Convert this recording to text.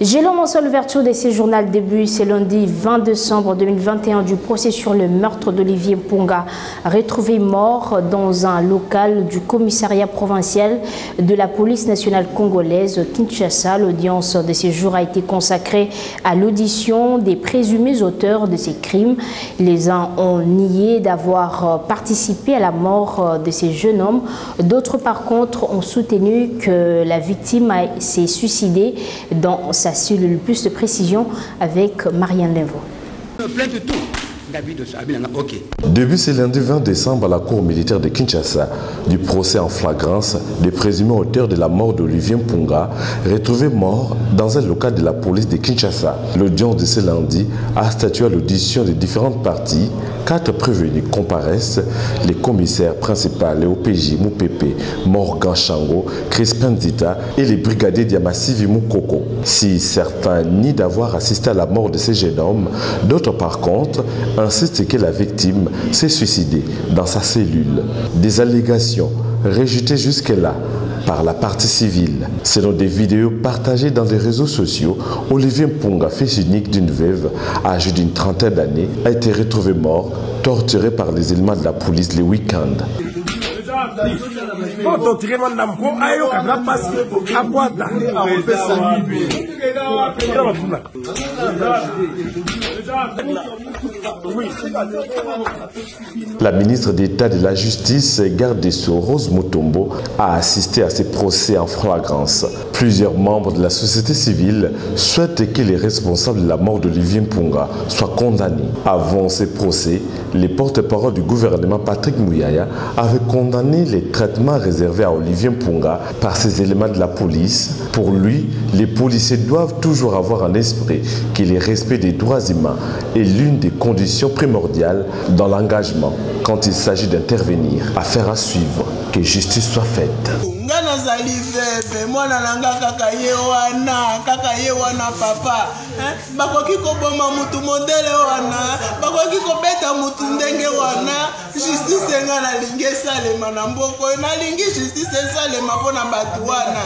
Jalon mentionne l'ouverture de ces journaux début ce lundi 20 décembre 2021 du procès sur le meurtre d'Olivier Mpunga, retrouvé mort dans un local du commissariat provincial de la police nationale congolaise Kinshasa. L'audience de ces jours a été consacrée à l'audition des présumés auteurs de ces crimes. Les uns ont nié d'avoir participé à la mort de ces jeunes hommes. D'autres, par contre, ont soutenu que la victime s'est suicidée dans sa cellule. Plus de précision avec Marianne Levo. Depuis ce lundi 20 décembre à la cour militaire de Kinshasa, du procès en flagrance des présumés auteurs de la mort d'Olivier Mpunga, retrouvé mort dans un local de la police de Kinshasa. L'audience de ce lundi a statué à l'audition des différentes parties. 4 prévenus comparaissent, les commissaires principaux, les OPJ Moupepe, Morgan Chango, Crispin Nzita et les brigadiers Diamasivi Moukoko. Si certains nient d'avoir assisté à la mort de ces jeunes hommes, d'autres par contre insistent que la victime s'est suicidée dans sa cellule. Des allégations rejetées jusque-là par la partie civile. Selon des vidéos partagées dans les réseaux sociaux, Olivier Mpunga, fils unique d'une veuve âgée d'une trentaine d'années, a été retrouvé mort, torturé par les éléments de la police les week-ends. La ministre d'État de la Justice, garde des Sceaux, Rose Mutombo, a assisté à ces procès en flagrance. Plusieurs membres de la société civile souhaitent que les responsables de la mort d'Olivier Mpunga soient condamnés. Avant ces procès, les porte-parole du gouvernement Patrick Mouyaya avaient condamné les traitements réservés à Olivier Mpunga par ces éléments de la police. Pour lui, les policiers doivent toujours avoir en esprit que le respect des droits humains est l'une des conditions primordiales dans l'engagement quand il s'agit d'intervenir. Affaire à suivre, que justice soit faite. Papa bakoki koboma mutu modele wana bakoki kobeta mutu ndenge wana justice nga nalingi esalema na mboko nalingi justice esalema mpona bato wana.